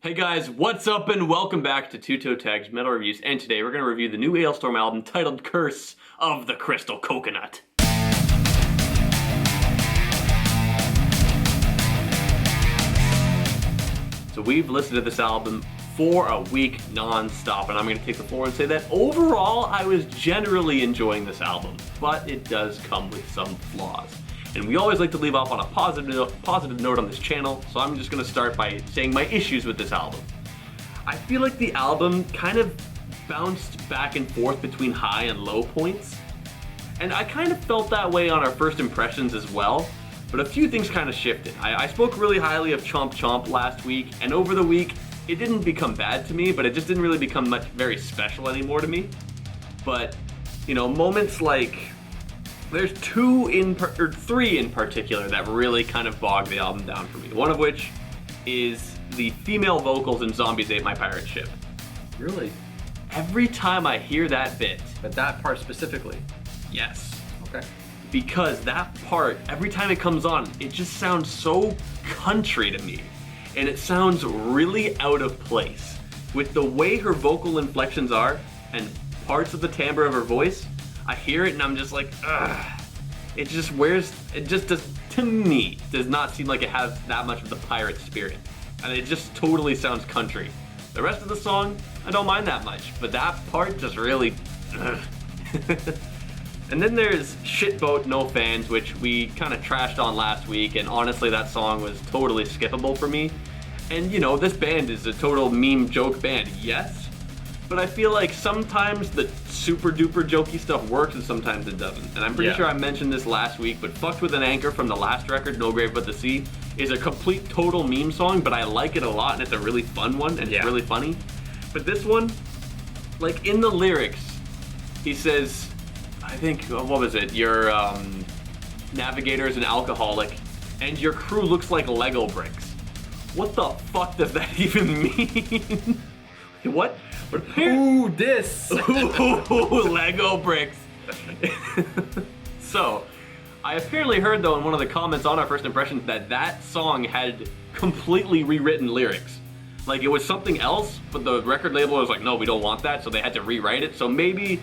Hey guys, what's up and welcome back to Toe Tags Metal Reviews, and today we're going to review the new Alestorm album titled Curse of the Crystal Coconut. So we've listened to this album for a week non-stop, and I'm going to take the floor and say that overall I was generally enjoying this album, but it does come with some flaws. And we always like to leave off on a positive note on this channel, so I'm just going to start by saying my issues with this album. I feel like the album kind of bounced back and forth between high and low points. And I kind of felt that way on our first impressions as well, but a few things kind of shifted. I spoke really highly of Chomp Chomp last week, and over the week, it didn't become bad to me, but it just didn't really become very special anymore to me. But, you know, moments like... There's three in particular that really kind of bogged the album down for me. One of which is the female vocals in Zombies Ate My Pirate Ship. Really? Every time I hear that bit. But that part specifically? Yes. Okay. Because that part, every time it comes on, it just sounds so country to me. And it sounds really out of place. With the way her vocal inflections are, and parts of the timbre of her voice, I hear it and I'm just like, ugh. It just does, to me, does not seem like it has that much of the pirate spirit. And it just totally sounds country. The rest of the song, I don't mind that much, but that part just really, ugh. And then there's Shitboat No Fans, which we kind of trashed on last week, and honestly that song was totally skippable for me. And you know, this band is a total meme joke band, yes? But I feel like sometimes the super duper jokey stuff works and sometimes it doesn't. And I'm pretty sure I mentioned this last week, but Fucked With an Anchor from the last record, No Grave But the Sea, is a complete total meme song, but I like it a lot and it's a really fun one and it's really funny. But this one, like in the lyrics, he says, I think, what was it? Your navigator is an alcoholic and your crew looks like Lego bricks. What the fuck does that even mean? What? Ooh, this! Ooh, Lego bricks. So, I apparently heard though in one of the comments on our first impressions that song had completely rewritten lyrics. Like it was something else, but the record label was like, no, we don't want that, so they had to rewrite it. So maybe,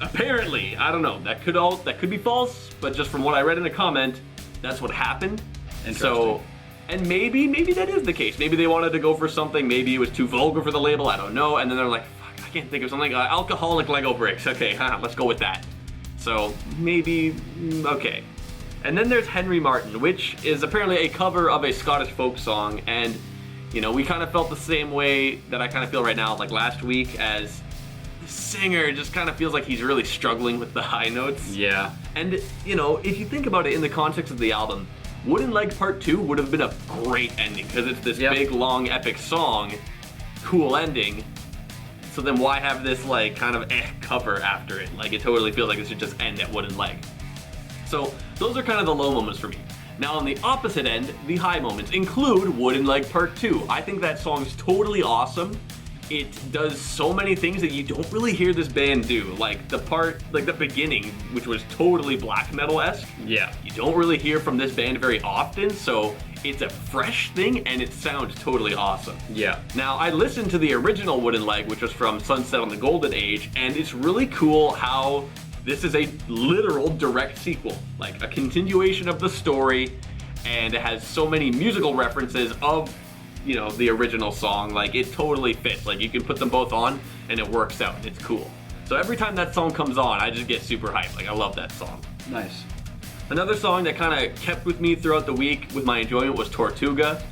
apparently, I don't know, that could be false, but just from what I read in a comment, that's what happened. And so. And maybe that is the case. Maybe they wanted to go for something, maybe it was too vulgar for the label, I don't know. And then they're like, fuck, I can't think of something, alcoholic Lego bricks. Okay, let's go with that. So, maybe, okay. And then there's Henry Martin, which is apparently a cover of a Scottish folk song. And, you know, we kind of felt the same way that I kind of feel right now, like last week, as the singer just kind of feels like he's really struggling with the high notes. Yeah. And, you know, if you think about it in the context of the album, Wooden Leg Part 2 would have been a great ending, because it's this big, long, epic song, cool ending, so then why have this, like, kind of cover after it? Like, it totally feels like it should just end at Wooden Leg. So, those are kind of the low moments for me. Now, on the opposite end, the high moments include Wooden Leg Part 2. I think that song's totally awesome. It does so many things that you don't really hear this band do. Like the part, like the beginning, which was totally black metal-esque. Yeah. You don't really hear from this band very often, so it's a fresh thing and it sounds totally awesome. Yeah. Now, I listened to the original Wooden Leg, which was from Sunset on the Golden Age, and it's really cool how this is a literal direct sequel. Like a continuation of the story, and it has so many musical references of, you know, the original song. Like it totally fits. Like you can put them both on and it works out. It's cool. So every time that song comes on, I just get super hyped. Like I love that song. Nice. Another song that kind of kept with me throughout the week with my enjoyment was Tortuga.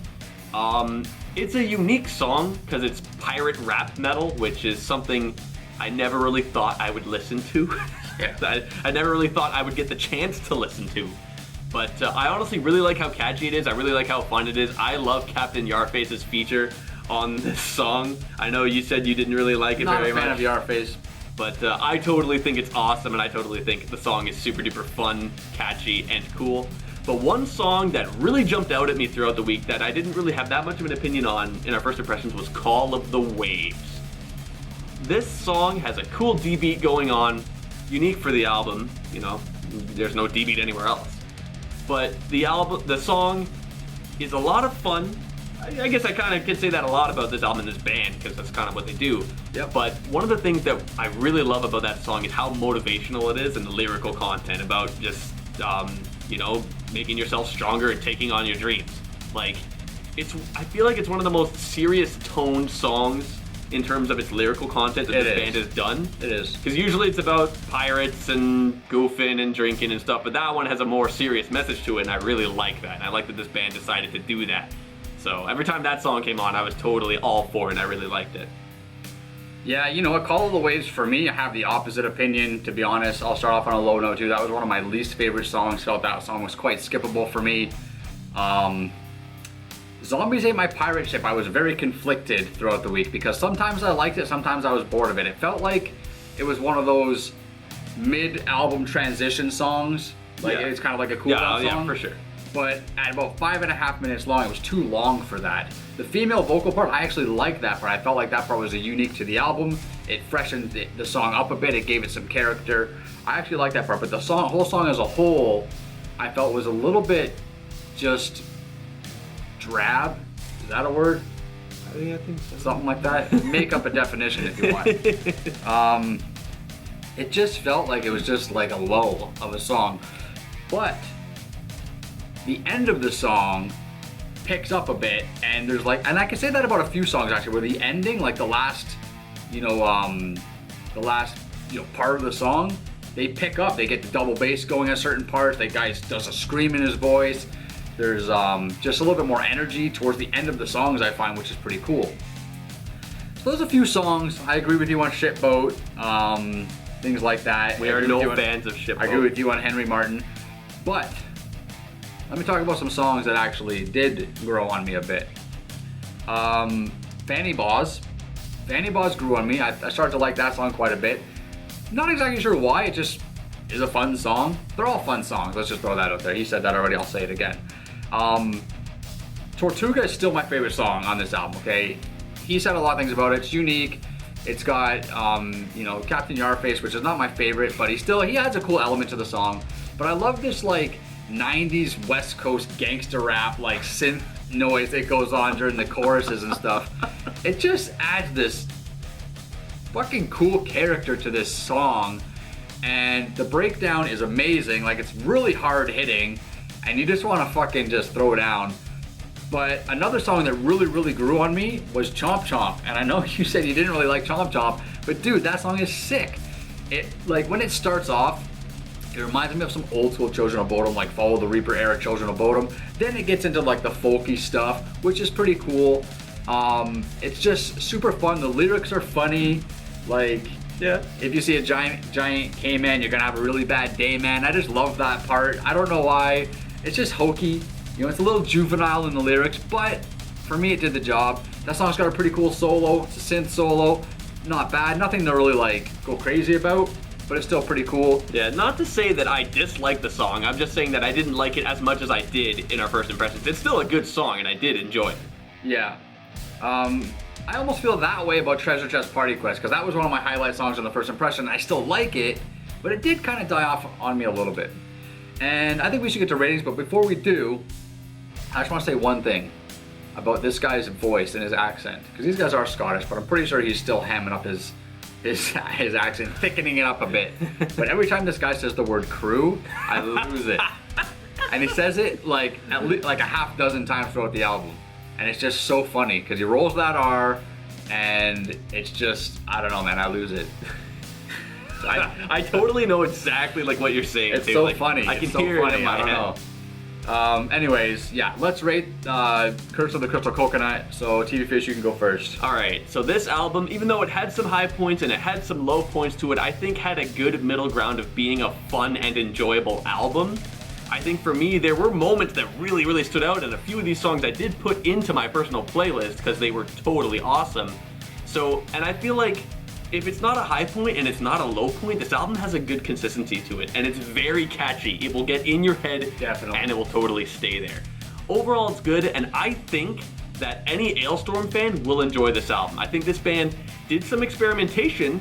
It's a unique song because it's pirate rap metal, which is something I never really thought I would listen to. I never really thought I would get the chance to listen to. But I honestly really like how catchy it is. I really like how fun it is. I love Captain Yarface's feature on this song. I know you said you didn't really like it very much. Not a fan of Yarface. But I totally think it's awesome, and I totally think the song is super duper fun, catchy, and cool. But one song that really jumped out at me throughout the week that I didn't really have that much of an opinion on in our first impressions was Call of the Waves. This song has a cool D beat going on, unique for the album, you know, there's no D beat anywhere else. But the song is a lot of fun. I guess I kind of can say that a lot about this album and this band, because that's kind of what they do. Yep. But one of the things that I really love about that song is how motivational it is and the lyrical content about just, you know, making yourself stronger and taking on your dreams. Like, I feel like it's one of the most serious toned songs in terms of its lyrical content that this band has done. It is. Because usually it's about pirates and goofing and drinking and stuff, but that one has a more serious message to it, and I really like that. And I like that this band decided to do that. So every time that song came on, I was totally all for it, and I really liked it. Yeah, you know what, Call of the Waves, for me, I have the opposite opinion, to be honest. I'll start off on a low note too. That was one of my least favorite songs. Felt that song was quite skippable for me. Zombies Ate My Pirate Ship, I was very conflicted throughout the week because sometimes I liked it, sometimes I was bored of it. It felt like it was one of those mid-album transition songs. Like, it's kind of like a cool down song. Yeah, for sure. But at about 5.5 minutes long, it was too long for that. The female vocal part, I actually liked that part. I felt like that part was unique to the album. It freshened the song up a bit. It gave it some character. I actually liked that part. But the whole song as a whole, I felt was a little bit just drab. Is that a word? I think so. Something like that. Make up a definition if you want. It just felt like it was just like a lull of a song. But the end of the song picks up a bit, and there's like, and I can say that about a few songs actually, where the ending, like the last part of the song, they pick up, they get the double bass going at certain parts, the guy does a scream in his voice, there's just a little bit more energy towards the end of the songs, I find, which is pretty cool. So there's a few songs, I agree with you on Shipboat, things like that. We are no fans of Shipboat. I agree with you on Henry Martin, but let me talk about some songs that actually did grow on me a bit. Fanny Boz. Fanny Boz grew on me. I started to like that song quite a bit. Not exactly sure why, it just is a fun song. They're all fun songs, let's just throw that out there. He said that already, I'll say it again. Tortuga is still my favorite song on this album, okay? He said a lot of things about it. It's unique. It's got, Captain Yarface, which is not my favorite, but he adds a cool element to the song. But I love this, like, 90s West Coast gangster rap, like synth noise that goes on during the choruses and stuff. It just adds this fucking cool character to this song, and the breakdown is amazing. Like, it's really hard hitting, and you just want to fucking just throw down. But another song that really, really grew on me was Chomp Chomp, and I know you said you didn't really like Chomp Chomp, but dude, that song is sick. It, like, when it starts off, it reminds me of some old school Children of Bodom, like Follow the Reaper era Children of Bodom. Then it gets into like the folky stuff, which is pretty cool. It's just super fun. The lyrics are funny. Like, yeah, if you see a giant K-man, you're gonna have a really bad day, man. I just love that part. I don't know why. It's just hokey. You know, it's a little juvenile in the lyrics, but for me, it did the job. That song's got a pretty cool solo. It's a synth solo. Not bad. Nothing to really like go crazy about, but it's still pretty cool. Yeah, not to say that I dislike the song, I'm just saying that I didn't like it as much as I did in our first impressions. It's still a good song, and I did enjoy it. Yeah. I almost feel that way about Treasure Chest Party Quest, because that was one of my highlight songs in the first impression, and I still like it, but it did kind of die off on me a little bit. And I think we should get to ratings, but before we do, I just want to say one thing about this guy's voice and his accent, because these guys are Scottish, but I'm pretty sure he's still hamming up his accent, thickening it up a bit. But every time this guy says the word crew, I lose it. And he says it like at least like a half dozen times throughout the album. And it's just so funny because he rolls that R and it's just, I don't know, man, I lose it. I totally know exactly like what you're saying. It's too. so like, funny. I can it's so hear funny. it in my I don't head. know. Anyways, yeah, let's rate Curse of the Crystal Coconut. So TV Fish, you can go first. Alright, so this album, even though it had some high points and it had some low points to it, I think had a good middle ground of being a fun and enjoyable album. I think for me, there were moments that really, really stood out, and a few of these songs I did put into my personal playlist because they were totally awesome. So, and I feel like if it's not a high point and it's not a low point, this album has a good consistency to it, and it's very catchy. It will get in your head, Definitely. and it will totally stay there. Overall, it's good, and I think that any Alestorm fan will enjoy this album. I think this band did some experimentation,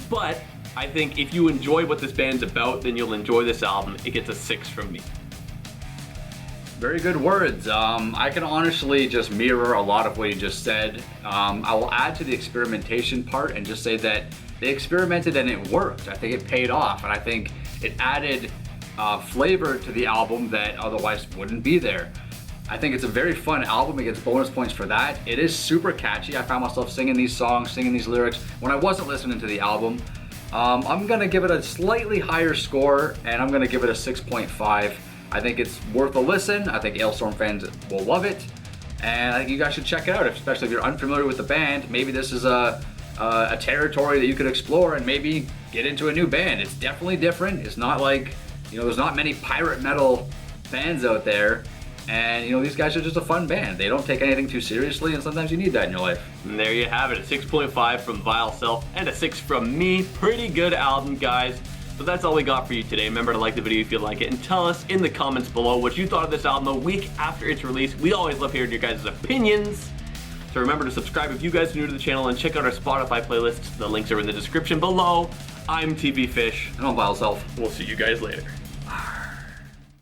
but I think if you enjoy what this band's about, then you'll enjoy this album. It gets a 6 from me. Very good words. I can honestly just mirror a lot of what you just said. I will add to the experimentation part and just say that they experimented and it worked. I think it paid off, and I think it added flavor to the album that otherwise wouldn't be there. I think it's a very fun album. It gets bonus points for that. It is super catchy. I found myself singing these songs, singing these lyrics when I wasn't listening to the album. I'm gonna give it a slightly higher score, and I'm gonna give it a 6.5. I think it's worth a listen. I think Alestorm fans will love it, and I think you guys should check it out, especially if you're unfamiliar with the band. Maybe this is a territory that you could explore and maybe get into a new band. It's definitely different. It's not like, there's not many pirate metal bands out there. And these guys are just a fun band. They don't take anything too seriously, and sometimes you need that in your life. And there you have it, a 6.5 from Vile Self and a 6 from me. Pretty good album, guys. But that's all we got for you today. Remember to like the video if you like it, and tell us in the comments below what you thought of this album a week after its release. We always love hearing your guys' opinions. So remember to subscribe if you guys are new to the channel, and check out our Spotify playlists. The links are in the description below. I'm TV Fish. And I'm Vile Self. We'll see you guys later.